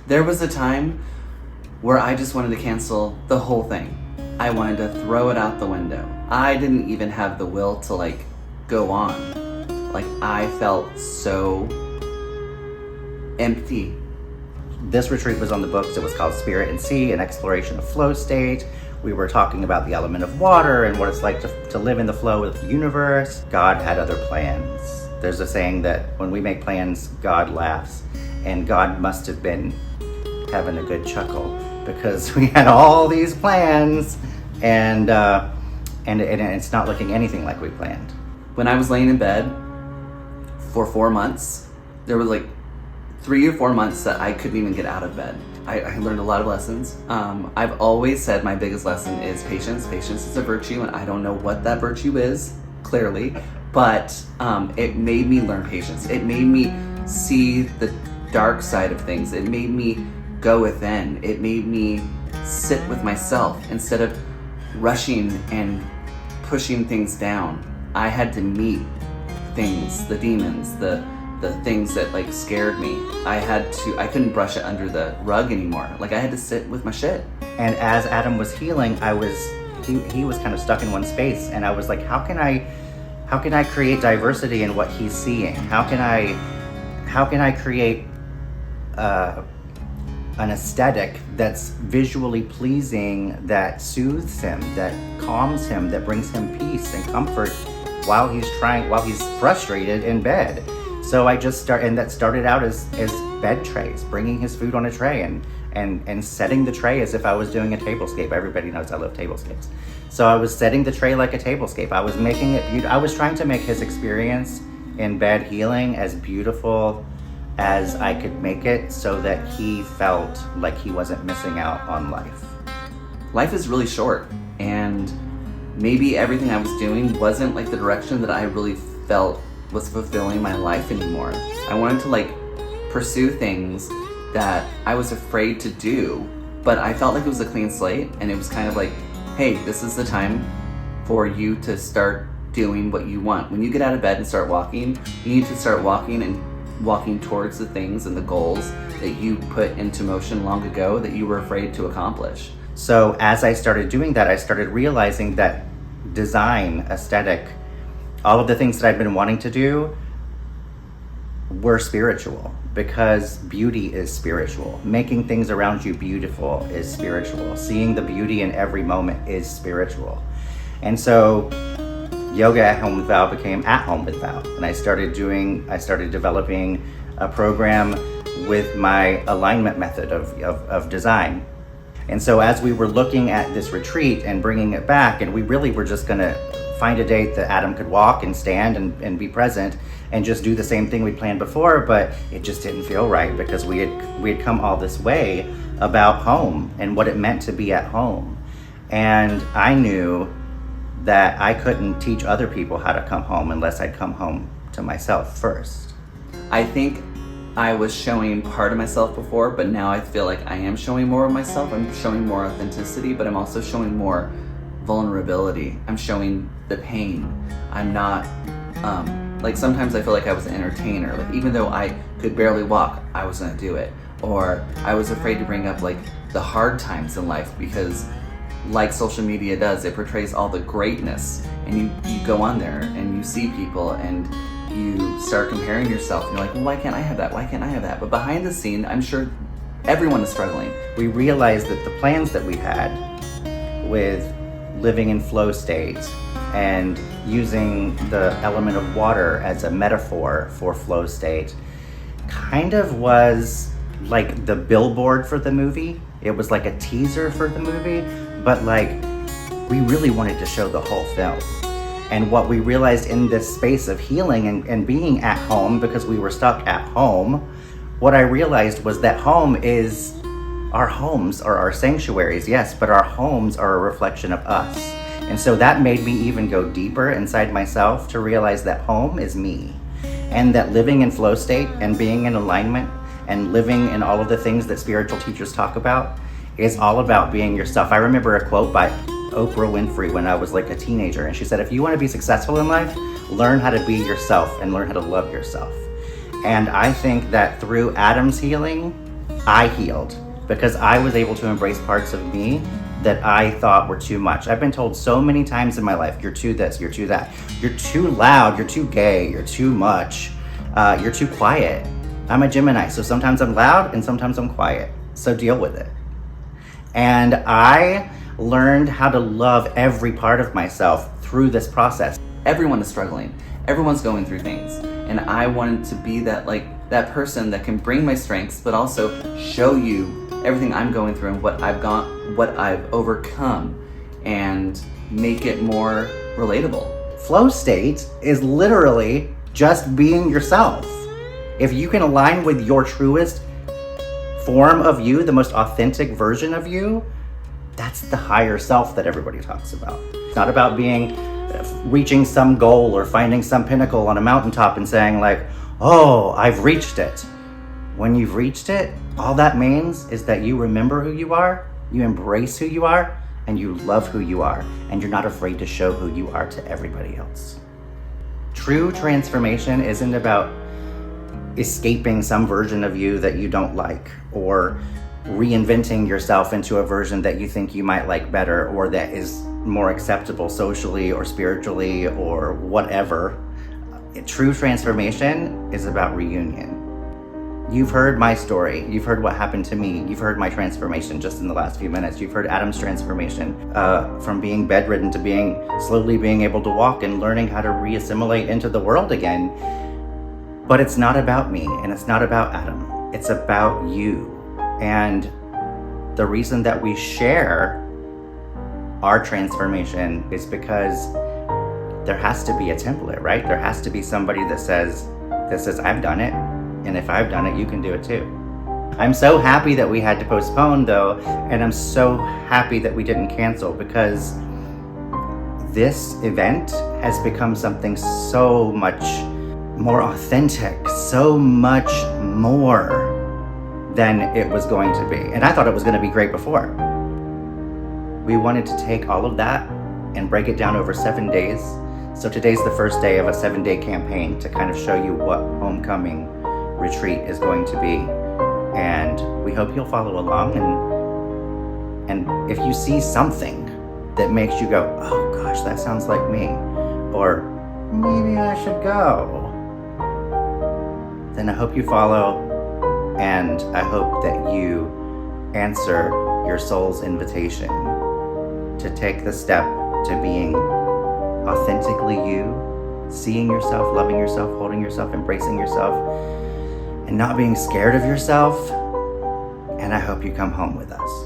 There was a time where I just wanted to cancel the whole thing. I wanted to throw it out the window. I didn't even have the will to like go on. Like I felt so empty. This retreat was on the books. It was called Spirit and Sea, an exploration of flow state. We were talking about the element of water and what it's like to live in the flow of the universe. God had other plans. There's a saying that when we make plans, God laughs. And God must have been having a good chuckle because we had all these plans and it's not looking anything like we planned. When I was laying in bed for 4 months, there was like 3 or 4 months that I couldn't even get out of bed. I learned a lot of lessons. I've always said my biggest lesson is patience. Patience is a virtue, and I don't know what that virtue is, clearly, but it made me learn patience. It made me see the dark side of things. It made me go within. It made me sit with myself instead of rushing and pushing things down. I had to meet things, the demons, the things that like scared me. I couldn't brush it under the rug anymore. Like I had to sit with my shit. And as Adam was healing, he was kind of stuck in one space, and I was like, how can I create diversity in what he's seeing? How can I create an aesthetic that's visually pleasing, that soothes him, that calms him, that brings him peace and comfort while he's frustrated in bed. So I just that started out as bed trays, bringing his food on a tray and setting the tray as if I was doing a tablescape. Everybody knows I love tablescapes. So I was setting the tray like a tablescape. I was making it beautiful. I was trying to make his experience in bed healing as beautiful as I could make it so that he felt like he wasn't missing out on life. Life is really short, and maybe everything I was doing wasn't like the direction that I really felt was fulfilling my life anymore. I wanted to like pursue things that I was afraid to do, but I felt like it was a clean slate, and it was kind of like, hey, this is the time for you to start doing what you want. When you get out of bed and start walking, you need to start walking towards the things and the goals that you put into motion long ago that you were afraid to accomplish. So as I started doing that, I started realizing that design, aesthetic, all of the things that I've been wanting to do were spiritual, because beauty is spiritual. Making things around you beautiful is spiritual. Seeing the beauty in every moment is spiritual. And so Yoga at Home with Val became At Home with Val. And I started developing a program with my alignment method of design. And so as we were looking at this retreat and bringing it back, and we really were just gonna find a date that Adam could walk and stand and be present and just do the same thing we planned before, but it just didn't feel right because we had come all this way about home and what it meant to be at home. And I knew that I couldn't teach other people how to come home unless I'd come home to myself first. I think I was showing part of myself before, but now I feel like I am showing more of myself. I'm showing more authenticity, but I'm also showing more vulnerability. I'm showing the pain. I'm not, like sometimes I feel like I was an entertainer. Like even though I could barely walk, I was gonna do it. Or I was afraid to bring up like the hard times in life because like social media does, it portrays all the greatness, and you go on there and you see people and you start comparing yourself and you're like, well, why can't I have that? Why can't I have that? But behind the scene, I'm sure everyone is struggling. We realized that the plans that we had with living in flow state and using the element of water as a metaphor for flow state kind of was like the billboard for the movie. It was like a teaser for the movie, but like we really wanted to show the whole film. And what we realized in this space of healing and being at home, because we were stuck at home, what I realized was that our homes are our sanctuaries, yes, but our homes are a reflection of us. And so that made me even go deeper inside myself to realize that home is me. And that living in flow state and being in alignment and living in all of the things that spiritual teachers talk about is all about being yourself. I remember a quote by Oprah Winfrey when I was like a teenager, and she said, if you want to be successful in life, learn how to be yourself and learn how to love yourself. And I think that through Adam's healing I healed because I was able to embrace parts of me that I thought were too much. I've been told so many times in my life, you're too this, you're too that, you're too loud, you're too gay, you're too much, you're too quiet. I'm a Gemini, so sometimes I'm loud and sometimes I'm quiet. So deal with it. And I learned how to love every part of myself through this process. Everyone is struggling. Everyone's going through things. And I wanted to be that person that can bring my strengths, but also show you everything I'm going through and what I've overcome, and make it more relatable. Flow state is literally just being yourself. If you can align with your truest form of you, the most authentic version of you, that's the higher self that everybody talks about. It's not about reaching some goal or finding some pinnacle on a mountaintop and saying like, oh, I've reached it. When you've reached it, all that means is that you remember who you are, you embrace who you are, and you love who you are, and you're not afraid to show who you are to everybody else. True transformation isn't about escaping some version of you that you don't like, or reinventing yourself into a version that you think you might like better, or that is more acceptable socially or spiritually or whatever. True transformation is about reunion. You've heard my story. You've heard what happened to me. You've heard my transformation just in the last few minutes. You've heard Adam's transformation from being bedridden to slowly being able to walk and learning how to re-assimilate into the world again. But it's not about me and it's not about Adam. It's about you. And the reason that we share our transformation is because there has to be a template, right? There has to be somebody that says, I've done it. And if I've done it, you can do it too. I'm so happy that we had to postpone though, and I'm so happy that we didn't cancel, because this event has become something so much more authentic, so much more than it was going to be. And I thought it was going to be great before. We wanted to take all of that and break it down over 7 days. So today's the first day of a 7-day campaign to kind of show you what homecoming retreat is going to be. And we hope you'll follow along, and if you see something that makes you go, oh gosh, that sounds like me, or maybe I should go, then I hope you follow, and I hope that you answer your soul's invitation to take the step to being authentically you, seeing yourself, loving yourself, holding yourself, embracing yourself, and not being scared of yourself. And I hope you come home with us.